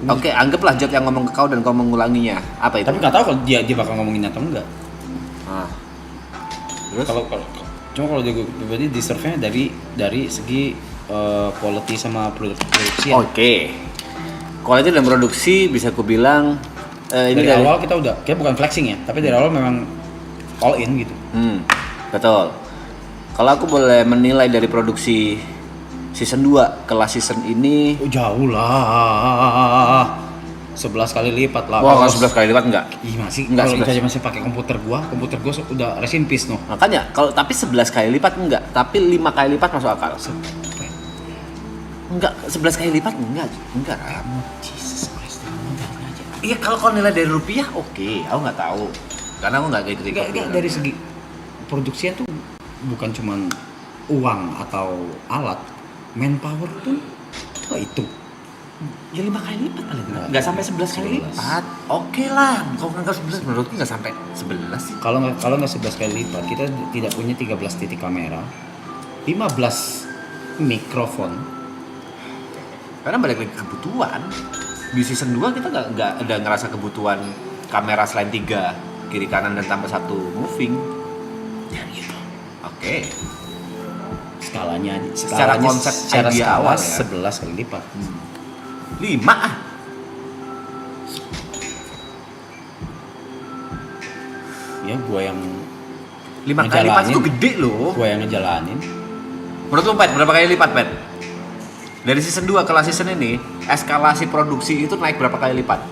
Oke, anggaplah Jod yang ngomong ke kau dan kau mengulanginya. Apa itu? Tapi nggak tahu kalau dia bakal ngomongin atau enggak. Ah. Terus? Kalau dia pribadi deserve-nya dari segi quality sama produksi. Oke. Quality dan produksi bisa ku bilang ini dari awal kita bukan flexing ya, tapi dari awal memang all in gitu. Betul. Kalau aku boleh menilai dari produksi season 2 ke last season ini, Jauh lah. 11 kali lipat lah. wah, kalau 11 kali lipat enggak? Ih, masih Enggak, kalau 11. kita masih pakai komputer gua udah rest in peace noh. Makanya kalau tapi 11 kali lipat enggak, tapi 5 kali lipat masuk akal. Enggak, 11 kali lipat enggak. Jesus Christ, aja. Iya, kalau kau nilai dari rupiah oke, aku nggak tahu. Karena aku nggak ikut. Enggak, dari segi produksinya tuh bukan cuman uang atau alat, manpower pun itu. Ya 5 kali lipat paling enggak sampai 11 kali lipat. Oke lah, kau nganggap 11 menurutku nggak sampai 11 sih. Kalau nggak 11 kali lipat, kita tidak punya 13 titik kamera, 15 mikrofon. Karena balik lagi ke kebutuhan. Di season 2 kita nggak ada ngerasa kebutuhan kamera selain 3 kiri kanan dan tambah 1 moving. Ya gitu. Oke. Skalanya Secara konsep secara idea skala awal ya. 11 kali lipat. 5 ah. Ya gua yang 5 kali lipat itu gede loh. Gua yang ngejalanin. Menurut lu Pet, berapa kali lipat Pet? Dari season 2 ke last season ini, eskalasi produksi itu naik berapa kali lipat?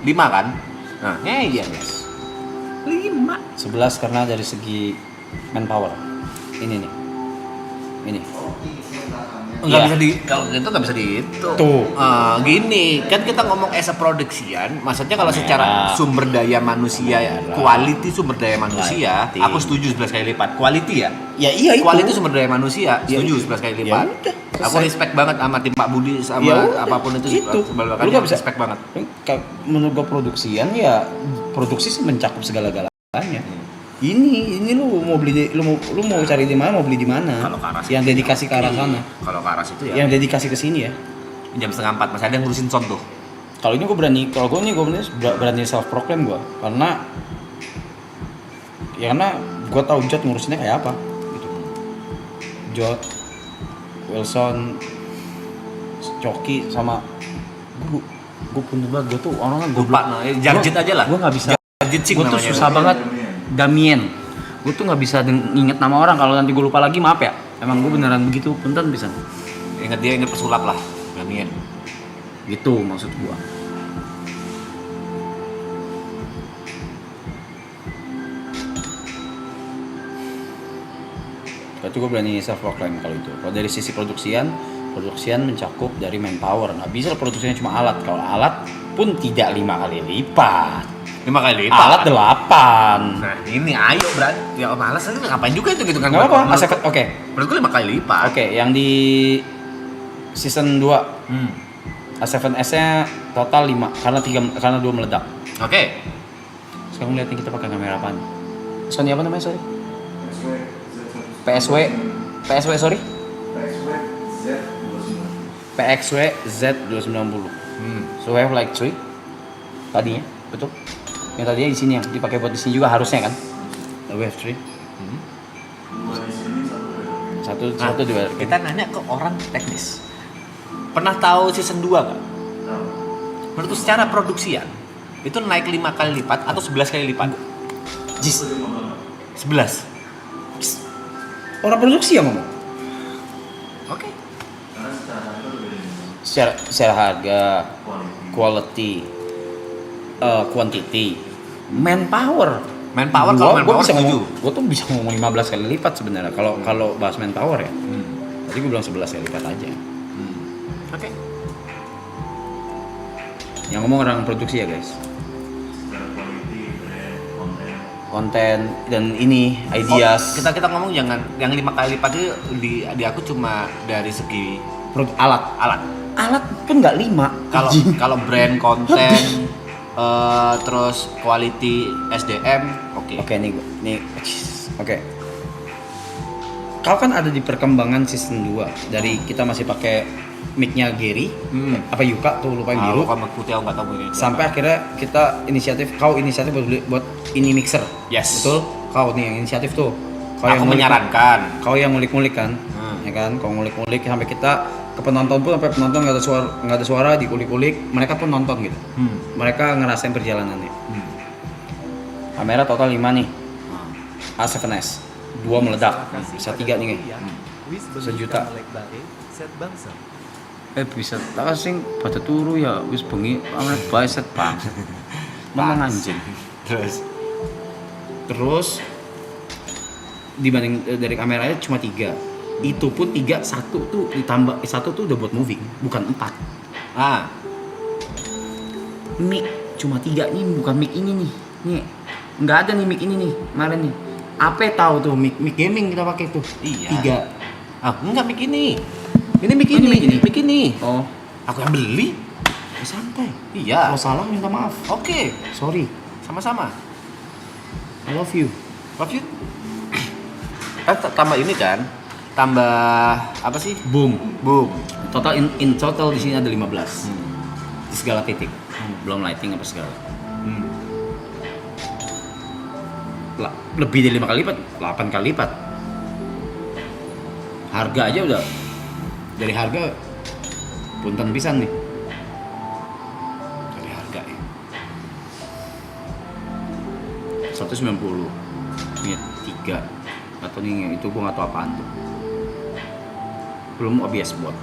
5 kan? Nah, iya guys. 5. 11 karena dari segi manpower. Ini nih. Ini. Nggak Iya. bisa kalau itu nggak bisa dihitung. Tuh. Gini, kan kita ngomong as a production, maksudnya kalau secara Merah. sumber daya manusia, Merah. quality sumber daya manusia, Quality. aku setuju 11 kali lipat. Quality ya? Ya iya itu. Quality sumber daya manusia, Ya, setuju itu. 11 kali Ya lipat. udah, Aku selesai. respect banget sama tim Pak Budi sama Ya udah, apapun itu. itu. Sebelum Lu nggak bisa respect banget. Menurut gua produksian ya produksi sih mencakup segala-galanya. Ini lu mau beli lu mau cari di mana, mau beli di mana? Kalau ke arah Yang situ, dedikasi ke arah sana. Kalau ke arah situ ya. Yang dedikasi ke sini ya. Jam 3:30 masih ada yang ngurusin sound tuh. Kalau ini gue berani self proclaim gue karena gue tahu Jod ngurusinnya kayak apa gitu. Jod, Wilson, Coki sama gue punya banget, gue tuh orangnya Lupa, nah, Jarjit aja lah. Gue nggak bisa. Jarjit sih Gue tuh namanya. susah banget. Damien. Gue tuh nggak bisa inget nama orang. Kalau nanti gue lupa lagi maaf ya. Emang gue beneran begitu. Punten bisa. Ingat pesulap lah. Damien. Gitu maksud gue. Itu gue berani self proclaim kalau itu. Kalau dari sisi produksian mencakup dari manpower. Nggak bisa produksinya cuma alat. Kalau alat pun tidak 5 kali lipat. 5 kali lipat. Alat 8. Nah ini ayo berarti. Ya malas aja ngapain juga itu gitu kan. Nggak apa-apa. Oke. Menurutku 5 kali lipat. Oke, yang di season 2 A7S-nya total 5 karena 2 meledak. Oke. Sekarang lihat nih kita pakai kamera apaan? Sony apa namanya, sorry? PSW sorry? PXW Z290. So we have like 3 tadinya, betul? Yang tadinya di sini yang dipakai buat di sini juga harusnya kan? We have 3. Satu dua. Kita nanya ke orang teknis. Pernah tahu season 2 kan? Menurut secara produksian itu naik 5 kali lipat atau 11 kali lipat? Jis. 11. Orang produksi yang ngomong. Oke. Secara harga, quality, quantity, manpower Kalau manpower bisa setuju. gue tuh bisa ngomong 15 kali lipat sebenarnya kalau bahas manpower ya. Tadi gue bilang 11 kali lipat aja. Oke. Yang ngomong orang produksi ya guys. Konten dan ini ideas. Kita ngomong jangan yang 5 kali lipat itu di aku cuma dari segi alat pun nggak 5. Kalau brand konten terus quality SDM oke. Oke. Kau kan ada di perkembangan season 2 dari kita masih pakai mic-nya Gary, apa Yuka tuh lupa yang biru. Kalau putih aku nggak tahu ini. Sampai akhirnya kita kau inisiatif buat ini mixer. Yes. Betul? Kau nih yang inisiatif tuh. Kau Aku menyarankan. Kau yang ngulik-ngulik kan, ya kan? Kau ngulik-ngulik sampai kita ke penonton pun, sampai penonton nggak ada suara dikulik-kulik, mereka pun nonton gitu. Mereka ngerasain perjalanannya. Kamera total 5 nih. A7S, 2 meledak, bisa 3 nih. Sejuta. Bisa tak sing pada turu ya wis bengi amet bae set bang. Memang anjing. Terus dibanding dari kameranya cuma 3. Itu pun 3, 1 tuh ditambah 1 tuh udah buat moving, bukan 4. Mic cuma 3 nih, bukan mic ini nih. Nih, nggak ada nih mic ini nih, kemarin nih. Apa tahu tuh mic gaming kita pakai tuh. Iya. 3. Enggak mic ini. Ini mic ini. Mic ini. Oh, Aku yang beli. santai. Iya. Kalau salah minta maaf. Oke. Sorry. Sama-sama. I love you. Love you. Tambah ini kan. Tambah apa sih? Boom. Boom. Total in total di sini ada 15. Di segala titik. Belum lighting apa segala. Lebih dari 5 kali lipat, 8 kali lipat. Harga aja udah dari harga punten pisan nih. Dari harga ya. 190. Ini 3 atau nih itu gua nggak tahu apaan tuh. Belum OBS bot.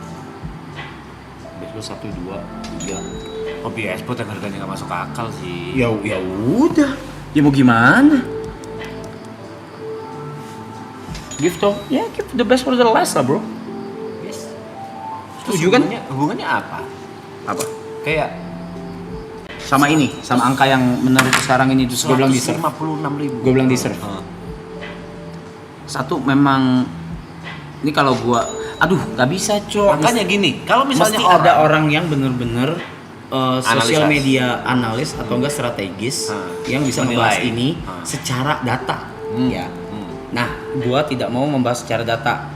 OBS bot 1 2 3. OBS bot yang harganya nggak masuk akal sih. Ya udah. Ya mau gimana? Give the best for the last lah bro. Yes. Setuju kan? Hubungannya apa? Apa? Kayak Sama ini, sama angka yang menurut sekarang ini terus gue bilang deserve. 56.000. Gue bilang deserve. Satu memang ini kalau gua nggak bisa cok. Makanya gini, kalau misalnya mesti ada orang yang bener-bener sosial Analisa. media analis atau enggak strategis yang bisa membahas Menilai. ini secara data. Ya. Nah, gua tidak mau membahas secara data.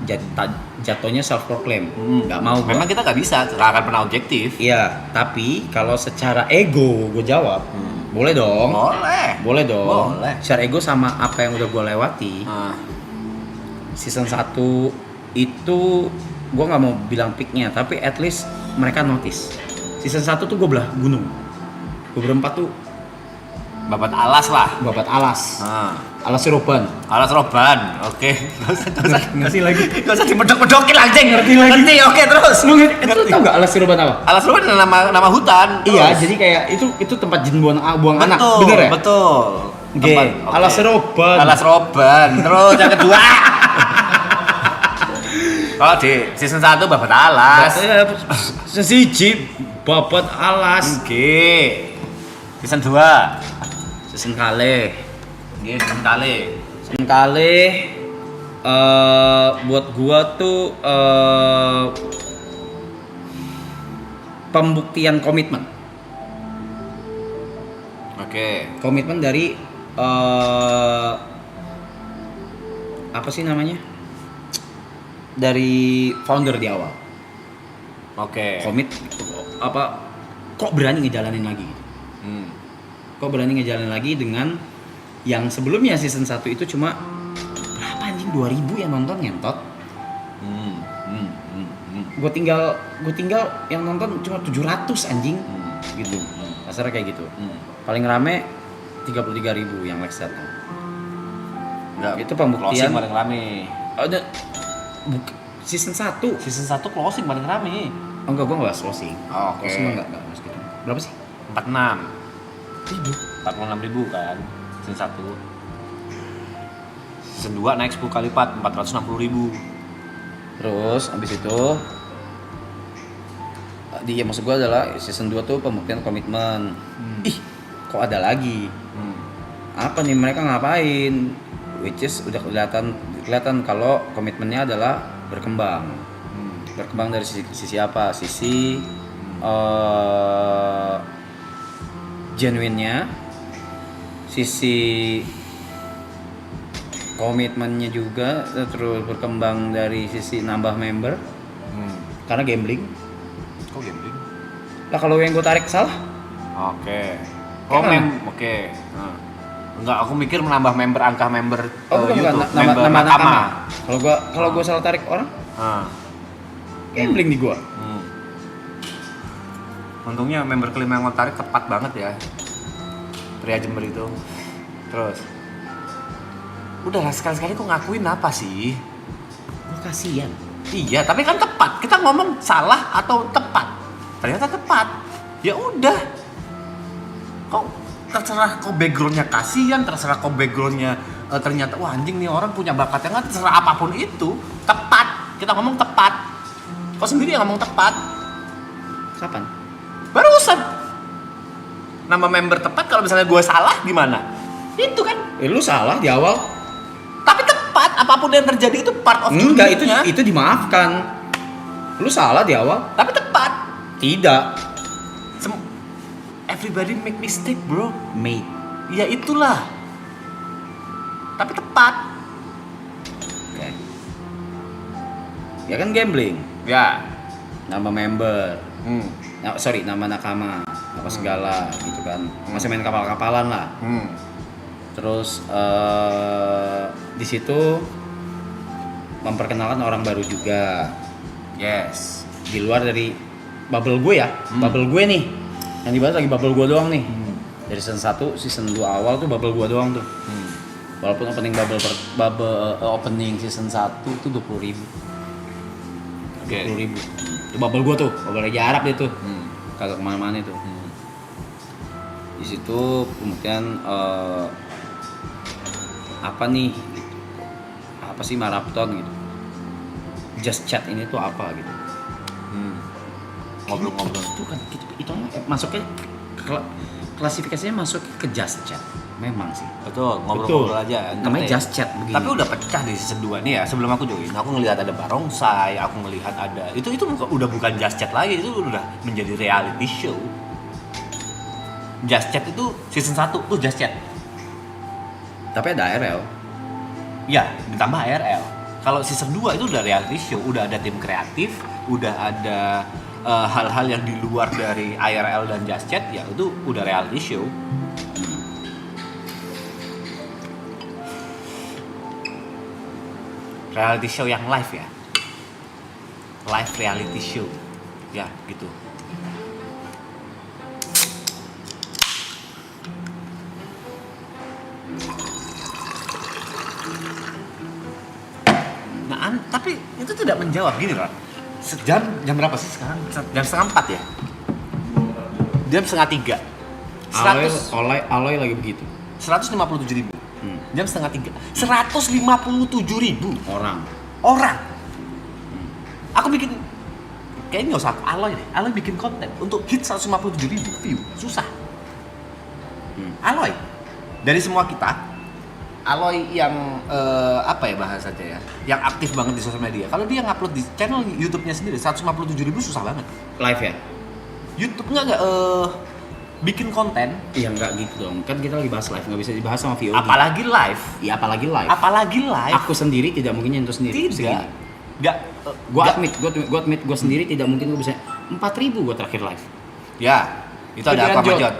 Jatuhnya self proclaim. Nggak mau gua. Memang kita nggak bisa, nggak akan pernah objektif. Iya, tapi kalau secara ego gue jawab, boleh dong. Boleh dong. Boleh. Secara ego sama apa yang udah gue lewati. Season 1 itu gue nggak mau bilang peaknya, tapi at least mereka notice. Season 1 tuh gue belah gunung. Gue berempat tuh Babat alas lah. babat alas. Alas Roban. Alas roban. Oke. Ngasih lagi. Gak usah dipedok-pedokin anjing. Ngerti lagi. Ngerti, oke terus. Lu tau gak Alas Roban apa? Alas roban adalah nama hutan. Iya, Terus. jadi kayak itu tempat jin buang anak, Betul, bener ya? Betul. Oke. Tempat- oke. Alas Roban. Alas roban. Terus yang kedua. Oh di season 1 babat alas. Sesiji babat alas. Oke. Season 2. Season kali. Nggih, season kali. Season kali buat gua tuh pembuktian komitmen. Oke. Komitmen dari apa sih namanya? Dari founder di awal. Oke. Kok berani ngejalanin lagi gitu. Kok berani ngejalanin lagi dengan yang sebelumnya season 1 itu cuma berapa anjing 2000 yang nonton ngentot. Gue tinggal yang nonton cuma 700 anjing gitu. Kasarnya kayak gitu. Paling rame 33.000 yang like datang. Enggak, Itu pembuktian. closing paling rame. Season 1. Season 1 closing paling rame. Oh enggak, gue nggak bahas closing. Oke. Closing enggak bahas gitu. Berapa sih? 46. 46.000 kan. Season 1. Season 2 naik 10 kali lipat, 460.000. Terus abis itu maksud gue adalah season 2 tuh pembuktian komitmen. Ih, kok ada lagi? Apa nih mereka ngapain? Which is udah kelihatan kalau komitmennya adalah berkembang. Berkembang dari sisi apa? Sisi genuine-nya, sisi komitmennya juga, terus berkembang dari sisi nambah member karena gambling. Kok gambling? Lah kalau yang gue tarik salah? Oke. Kayak mana? Oke. Nah. Enggak, aku mikir menambah member, angka member Bukan, YouTube, nama member nakama. nakama. Kalau gua salah tarik orang, Ah. gambling di gua. Untungnya member kelima yang lo tarik tepat banget ya. Pria Jember itu. Terus. Udahlah sekali-sekali kok ngakuin apa sih? Gua kasihan. Iya, tapi kan tepat. Kita ngomong salah atau tepat. Ternyata tepat. Ya udah. Kok terserah kok backgroundnya kasihan, terserah kok backgroundnya ternyata wah anjing nih orang punya bakat yang terserah apapun itu tepat. Kita ngomong tepat. Kok sendiri yang ngomong tepat? Kapan? Barusan. Nama member tepat kalau misalnya gue salah gimana? Itu kan. Lu salah di awal. Tapi tepat apapun yang terjadi itu part of Enggak, dunia. itu dimaafkan. Lu salah di awal. Tapi tepat. Tidak. Everybody make mistake, bro. Mate. Ya itulah. Tapi tepat. Oke. Ya kan gambling. Ya. Nama member. Hmm. Nama nakama. Apa segala gitu kan. Masih main kapal-kapalan lah. Terus di situ memperkenalkan orang baru juga. Yes. Di luar dari bubble gue ya. Bubble gue nih. Yang dibahas lagi bubble gue doang nih. Dari season 1, season 2 awal tuh bubble gue doang tuh. Walaupun opening opening season 1 tuh 20.000. Oke. 20.000. Itu bubble gue tuh, bubble Raja Arab dia tuh. Kagak kemana-mana itu. Di situ kemudian apa nih? Apa sih marathon gitu? Just chat ini tuh apa gitu? Ngobrol-ngobrol. Itu kan itu masuknya klasifikasinya masuk ke just chat. Memang sih. Betul, ngobrol-ngobrol aja. Namanya just chat begini. Tapi udah pecah di season 2 nih ya. Sebelum aku join, aku ngelihat ada barongsai, aku ngelihat ada itu udah bukan just chat lagi, itu udah menjadi reality show. Just chat itu season 1 tuh just chat. Tapi ada ARL. Ya, ditambah ARL. Kalau season 2 itu udah reality show, udah ada tim kreatif, udah ada hal-hal yang di luar dari IRL dan just chat, ya itu udah reality show. Reality show yang live ya. Live reality show. Ya, gitu. Nah, tapi itu tidak menjawab gini, Ron. Jam berapa sih sekarang? Jam setengah 4 ya? Jam setengah 3. Aloy lagi begitu. 157.000. Jam setengah 3. 157.000 orang. Aku bikin kayaknya nggak usah Aloy deh. Aloy bikin konten untuk hit 157.000 view. Susah. Aloy dari semua kita, Aloy yang apa ya bahasanya ya, yang aktif banget di sosial media. Kalau dia ngupload di channel YouTube-nya sendiri 157.000 susah banget. Live ya? YouTube nggak bikin konten. Iya nggak gitu dong. Kan kita lagi bahas live, nggak bisa dibahas sama VOD. Apalagi live. Iya apalagi live. Apalagi live. Aku sendiri tidak mungkin nyentuh sendiri. Tidak. Nggak. Gua admit gue sendiri tidak mungkin gue bisa 4.000 gue terakhir live. Ya, itu ada apa sama Jot?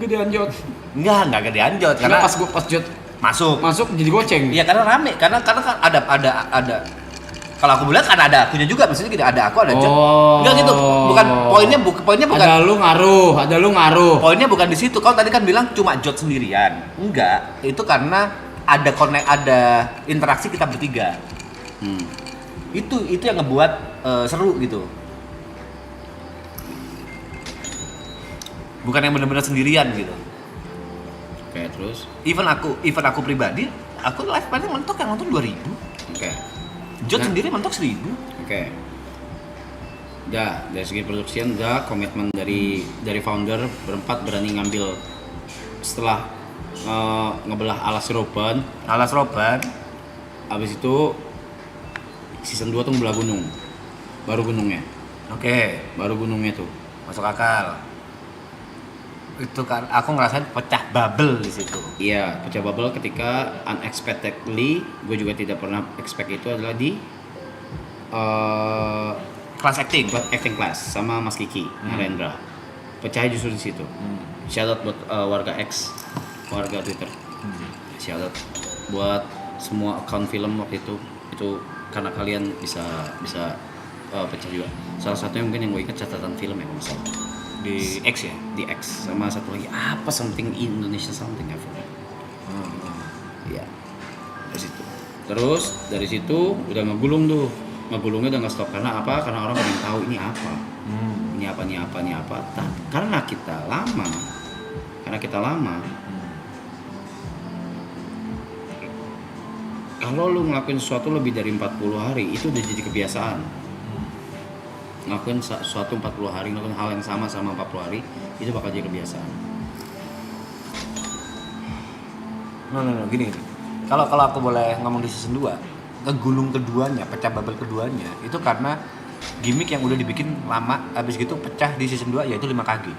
Gedean Jot. Nggak gedean Jot Karena karena pas Jot masuk jadi goceng. iya karena rame karena kan ada kalau aku bilang kan ada akunya juga, maksudnya tidak ada aku ada Jot. Enggak gitu, bukan poinnya bukan Ada lu ngaruh. Poinnya bukan di situ. Kau tadi kan bilang cuma Jot sendirian. Enggak, itu karena ada interaksi kita bertiga. Itu yang ngebuat seru gitu. Bukan yang benar-benar sendirian gitu. Oke, terus. Even aku pribadi, aku live paling mentok yang nonton 2.000. Oke. Jot sendiri mentok 1.000. Oke. Udah, dari segi produksian udah komitmen dari founder berempat berani ngambil setelah ngebelah Alas Roban. Habis itu season 2 tuh ngebelah gunung. Baru gunungnya. Oke, Baru gunungnya tuh. masuk akal. Itu kan aku ngerasain pecah bubble di situ. Iya, pecah bubble ketika unexpectedly, gue juga tidak pernah expect itu adalah di Kelas acting. acting class sama Mas Kiki Narendra. Pecahnya justru di situ. Shout out buat warga X, warga Twitter. Shout out buat semua account film waktu itu karena kalian bisa pecah juga. Salah satunya mungkin yang gue ingat catatan film ya kalau nggak salah. Di X ya? Di X sama satu lagi apa something Indonesia something I forgot. Iya. Terus dari situ udah ngegulung tuh. Ngegulungnya udah nggak stop karena apa? Karena orang pengen tahu ini apa. Ini apa. Karena kita lama. Kalau lu ngelakuin sesuatu lebih dari 40 hari itu udah jadi kebiasaan. Ngelakuin sesuatu 40 hari, ngelakuin hal yang sama 40 hari itu bakal jadi kebiasaan. No, gini. Kalau aku boleh ngomong di season 2, ngegulung keduanya, pecah bubble keduanya itu karena gimmick yang udah dibikin lama, habis gitu pecah di season 2 yaitu 5 kg.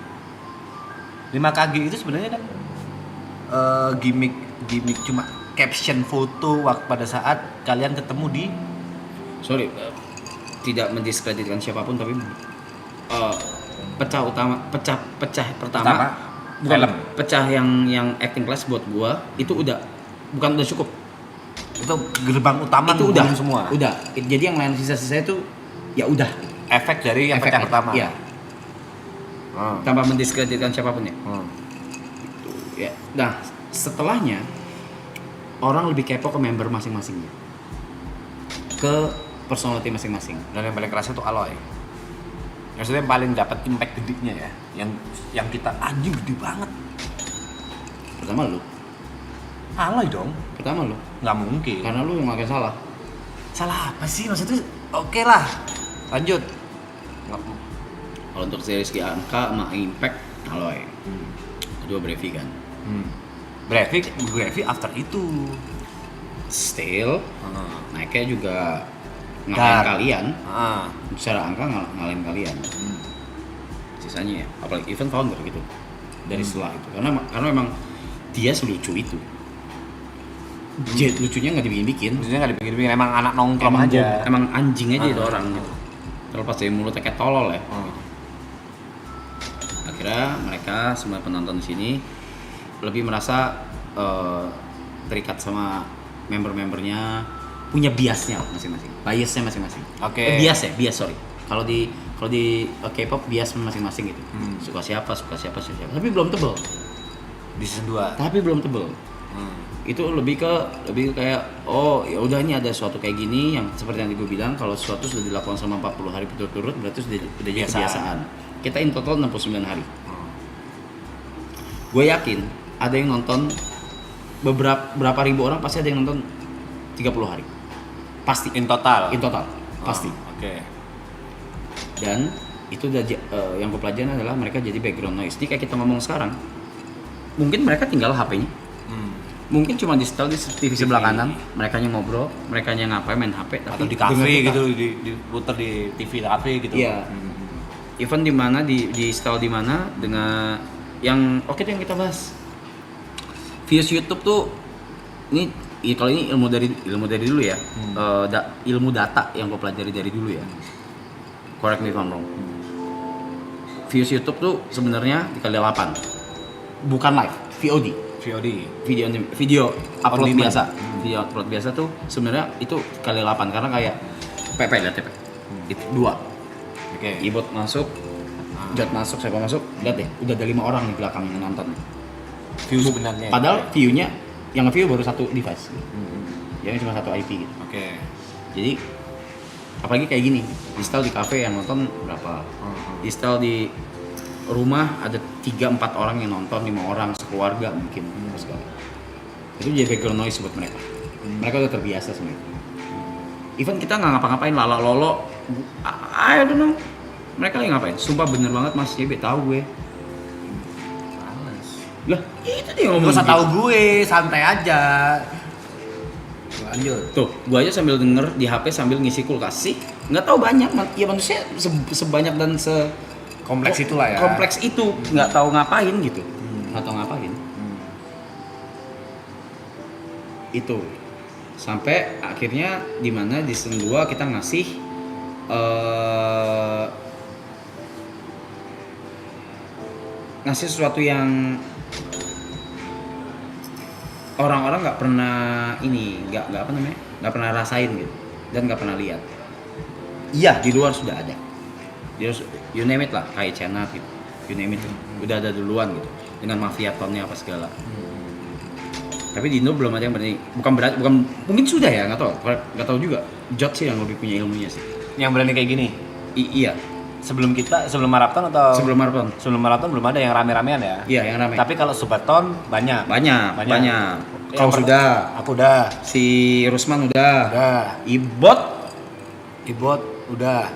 5 kg itu sebenarnya kan gimmick cuma caption foto waktu pada saat kalian ketemu di tidak mendiskreditkan siapapun tapi pecah pertama film. Pecah yang acting class buat gua itu udah cukup. Itu gerbang utama itu udah semua. Udah. Jadi yang lain sisa-sisa itu ya udah Efek dari yang pecah pertama. Iya. Tanpa mendiskreditkan siapapun ya. Ya. Nah, setelahnya orang lebih kepo ke member masing-masingnya. Ke personality masing-masing. Dan yang paling kerasa itu Aloy. Maksudnya yang paling dapat impact gedenya ya. Yang kita anjing gede banget. Pertama lu. Aloy dong. Pertama lu. Nggak mungkin. Karena lu yang ngelakuin salah. Salah apa sih? Maksudnya oke lah. Lanjut. Kalau untuk Rizky Angka sama Impact Aloy. Kedua Brevi kan. Brevi after itu. Still naiknya juga ngalahin kalian. Secara angka ngalahin kalian. Sisanya ya, apalagi event founder gitu. Dari setelah itu. Karena memang dia selucu itu. Lucunya nggak dibikin-bikin. Lucunya nggak dibikin-bikin. Emang anak nongkrong aja. Emang anjing aja itu orang gitu. Terlepas dari mulutnya kayak tolol ya. Akhirnya mereka semua penonton di sini lebih merasa terikat sama member-membernya, punya biasnya masing-masing, biasnya masing-masing. Oke. Bias sorry. Kalau di K-pop bias masing-masing gitu. Suka siapa. Tapi belum tebel. Di season 2. Tapi belum tebel. Itu lebih kayak ya udah ini ada sesuatu kayak gini yang seperti yang gue bilang, kalau sesuatu sudah dilakukan selama 40 hari berturut-turut berarti sudah jadi kebiasaan. Kita in total 69 hari. Gue yakin ada yang nonton berapa ribu orang, pasti ada yang nonton 30 hari. Pasti In total pasti. Oke. Dan itu udah yang gue pelajarin adalah mereka jadi background noise. Jadi kayak kita ngomong sekarang, mungkin mereka tinggal HP-nya. Mungkin cuma di setel di TV sebelah kanan, mereka ngobrol, mereka ngapain main HP, Atau di kafe gitu, diputar di TV kafe gitu. Iya. Event di mana, di setel di mana dengan yang oke yang kita bahas. Views YouTube tuh kalau ini ilmu dari dulu ya. Ilmu data yang gue pelajari dari dulu ya. Correct me if I'm wrong. Views YouTube tuh sebenarnya dikali 8. Bukan live, VOD. Video upload biasa. Video upload biasa tuh sebenarnya itu kali 8 karena kayak lihat TP. Itu 2. Oke. Keyboard masuk, Jot masuk, siapa masuk, lihat deh, udah ada 5 orang di belakang yang nonton. View sebenarnya. Padahal view-nya yang nge-view baru satu device. Yang cuma satu IP gitu. Oke. Jadi apalagi kayak gini, install di cafe yang nonton berapa? Install di rumah ada 3-4 orang yang nonton, 5 orang sekeluarga mungkin sekali. Itu jadi background noise buat mereka. Mereka udah terbiasa sebenarnya. Even kita nggak ngapa-ngapain, lolo, I don't know. Mereka lagi ngapain? Sumpah bener banget Mas JB, tahu gue. Males. Lah, itu dia ngomong. Gak usah tahu gue, santai aja. Lanjut. Tuh, gue aja sambil denger di HP sambil ngisi kulkas sih. Nggak tahu banyak, ya manusia sebanyak dan Kompleks itulah ya. Kompleks itu, nggak tahu ngapain gitu. Nggak tahu ngapain. Itu. Sampai akhirnya di mana di season 2 kita ngasih ngasih sesuatu yang orang-orang nggak pernah nggak apa namanya, nggak pernah rasain gitu dan nggak pernah lihat. Iya, di luar sudah ada. You name it lah, kayak China gitu, you name it, udah ada duluan gitu dengan mafia tonnya apa segala. Tapi di Indo belum ada yang berani. Bukan mungkin sudah ya, nggak tahu juga. Jot sih yang lebih punya ilmunya sih. Yang berani kayak gini. Iya, Sebelum maraton atau sebelum maraton. sebelum maraton belum ada yang rame-ramean ya. Iya, yang ramai. Tapi kalau subaton banyak. Banyak. Yang Kau per- sudah, Aku udah. si Rusman udah, Udah. Ibot Ibot udah.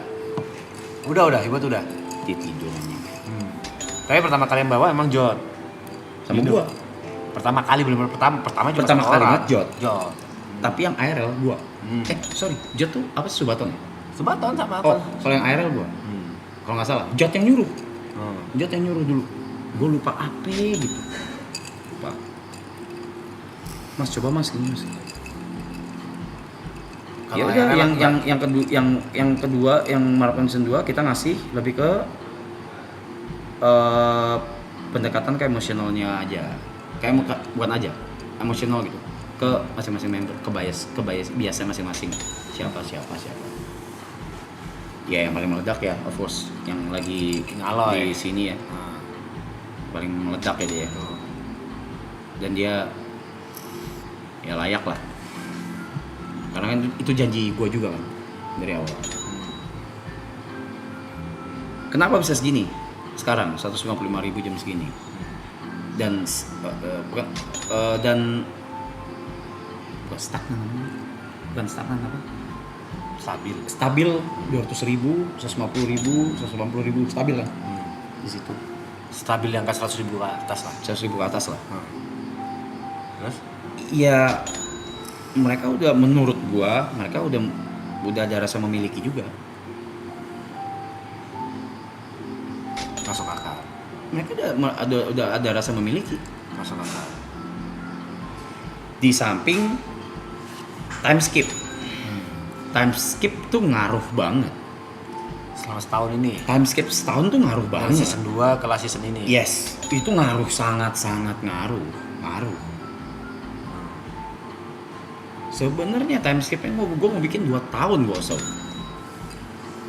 Udah, Ibot udah. dia tidur anjing. Tapi pertama kali yang bawa emang Jot. Sama Indo. gua. Pertama kali benar-benar pertama cuma Pertama satu kali orang. banget Jot. Jot. Tapi yang IRL gua. Sorry, Jot tuh apa sih Subaton? Subaton sama Oh, apa? kalau yang IRL gua. Kalau nggak salah, Jot yang nyuruh. Jot yang nyuruh dulu. Gue lupa apa gitu. Lupa. Mas coba Mas ini Mas. Ya Kalau udah IRL yang kedua yang Marathon Season 2 kita ngasih lebih ke pendekatan ke emosionalnya aja. Bukan aja, emosional gitu. Ke masing-masing member, ke biasa masing-masing. Siapa. Ya yang paling meledak ya, of course, yang lagi Aloy. di sini ya. Paling meledak ya dia. Dan dia ya layak lah. Karena kan itu janji gue juga kan dari awal. Kenapa bisa segini? Sekarang 155.000 jam segini. Dan bukan stagnan namanya. Bukan stagnan apa? Stabil 200.000, 150.000, 180.000 stabil kan? Di situ. Stabil yang ke 100.000 ke atas lah. 100.000 ke atas lah. Terus? Ya mereka udah, menurut gua mereka udah ada rasa memiliki juga. Masuk akal. Mereka udah ada rasa memiliki. Masuk akal. Di samping time skip. Time skip tuh ngaruh banget. Selama setahun ini. Time skip setahun tuh ngaruh Dari banget. season 2 ke last season ini. Yes, itu ngaruh, sangat ngaruh. Sebenarnya time skipnya gue mau bikin 2 tahun gue usah.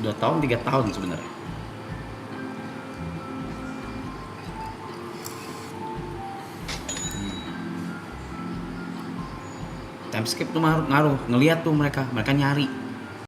2 tahun, 3 tahun sebenarnya. Time skip tuh ngaruh, ngelihat tuh mereka nyari